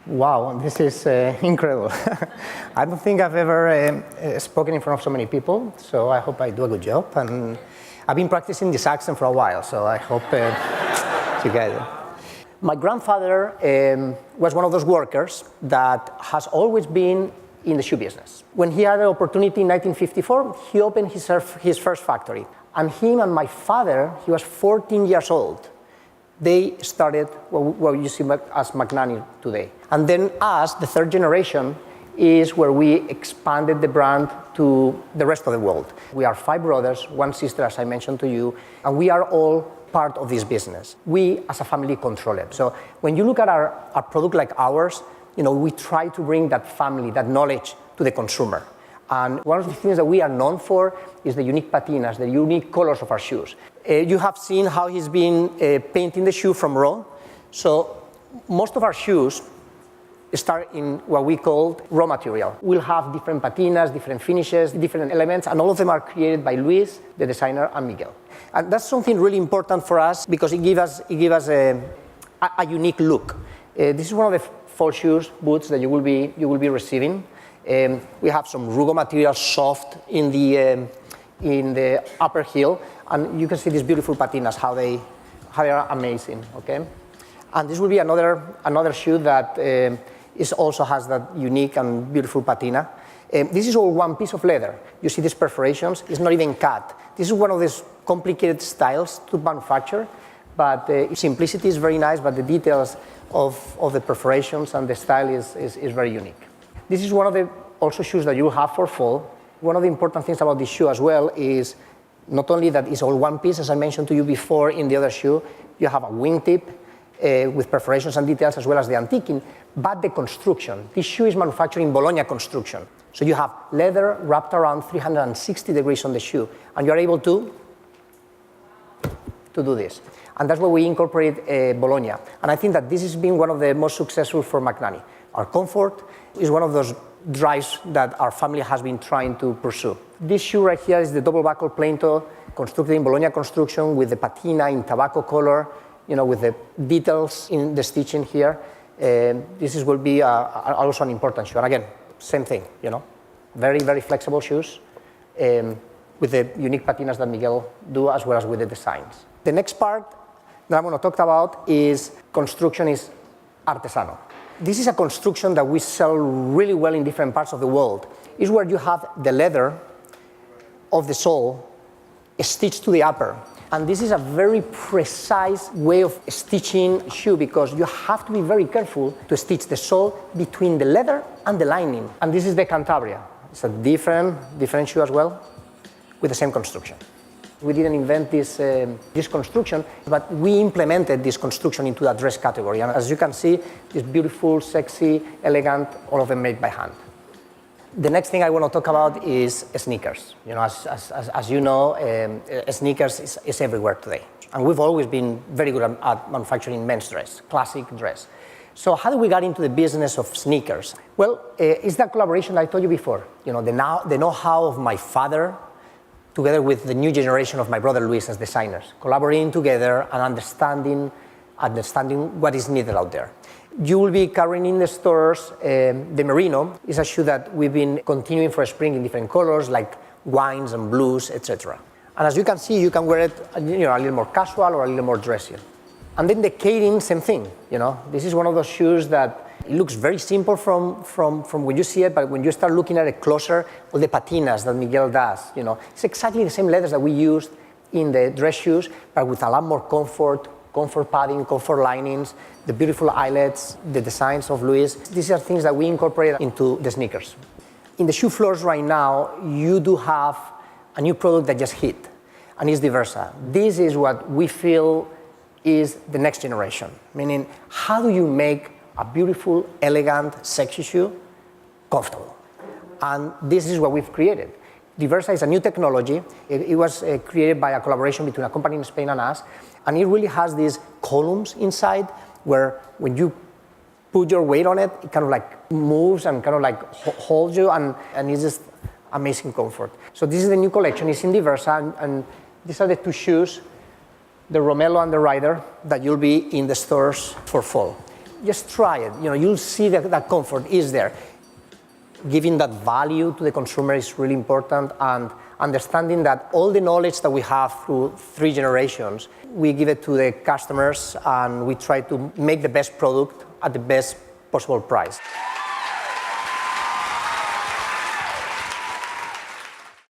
Wow, this is incredible. I don't think I've ever spoken in front of so many people, so I hope I do a good job. And I've been practicing this accent for a while, so I hope you get it. My grandfather was one of those workers that has always been in the shoe business. When he had the opportunity in 1954, he opened his first factory. And him and my father, he was 14 years old. They started what you see as Magnanni today. And then us, the third generation, is where we expanded the brand to the rest of the world. We are 5 brothers, 1 sister, as I mentioned to you, and we are all part of this business. We, as a family, control it. So when you look at a product like ours, we try to bring that family, that knowledge to the consumer. And one of the things that we are known for is the unique patinas, the unique colors of our shoes. You have seen how he's been painting the shoe from raw. So most of our shoes start in what we call raw material. We'll have different patinas, different finishes, different elements, and all of them are created by Luis, the designer, and Miguel. And that's something really important for us because it gives us a unique look. This is one of the fall shoes, boots that you will be receiving. We have some Rugo material, soft in the upper heel, and you can see these beautiful patinas, how they are amazing. Okay, and this will be another shoe that also has that unique and beautiful patina. This is all one piece of leather. You see these perforations. It's not even cut. This is one of these complicated styles to manufacture, but simplicity is very nice. But the details of the perforations and the style is very unique. This is one of the also shoes that you have for fall. One of the important things about this shoe as well is not only that it's all one piece, as I mentioned to you before in the other shoe, you have a wingtip with perforations and details as well as the antiquing, but the construction. This shoe is manufactured in Bologna construction. So you have leather wrapped around 360 degrees on the shoe, and you're able to do this. And that's where we incorporate Bologna. And I think that this has been one of the most successful for Magnanni. Our comfort is one of those drives that our family has been trying to pursue. This shoe right here is the double buckle plain toe, constructed in Bologna construction with the patina in tobacco color, with the details in the stitching here. This will be also an important shoe. And again, same thing, very, very flexible shoes with the unique patinas that Miguel do as well as with the designs. The next part that I'm going to talk about is construction is artesano. This is a construction that we sell really well in different parts of the world. It's where you have the leather of the sole stitched to the upper. And this is a very precise way of stitching shoe because you have to be very careful to stitch the sole between the leather and the lining. And this is the Cantabria. It's a different shoe as well with the same construction. We didn't invent this construction, but we implemented this construction into a dress category. And as you can see, it's beautiful, sexy, elegant, all of them made by hand. The next thing I want to talk about is sneakers. As you know, sneakers is everywhere today. And we've always been very good at manufacturing men's dress, classic dress. So how do we get into the business of sneakers? Well, it's that collaboration I told you before. The know-how of my father, together with the new generation of my brother Luis as designers, collaborating together and understanding what is needed out there. You will be carrying in the stores the Merino. It's a shoe that we've been continuing for spring in different colors like wines and blues, etc. And as you can see, you can wear it a little more casual or a little more dressy. And then the Kaden, same thing. This is one of those shoes that it looks very simple from when you see it, but when you start looking at it closer, all the patinas that Miguel does, it's exactly the same leathers that we used in the dress shoes, but with a lot more comfort padding, comfort linings, the beautiful eyelets, the designs of Luis. These are things that we incorporate into the sneakers. In the shoe floors right now, you do have a new product that just hit, and it's Diversa. This is what we feel is the next generation, meaning how do you make a beautiful, elegant, sexy shoe comfortable? And this is what we've created. Diversa is a new technology. It was created by a collaboration between a company in Spain and us, and it really has these columns inside where when you put your weight on it, it kind of like moves and kind of like holds you, and it's just amazing comfort. So this is the new collection. It's in Diversa, and these are the two shoes the Romelo and the Rider that you'll be in the stores for fall. Just try it. You'll see that comfort is there. Giving that value to the consumer is really important, and understanding that all the knowledge that we have through 3 generations, we give it to the customers and we try to make the best product at the best possible price.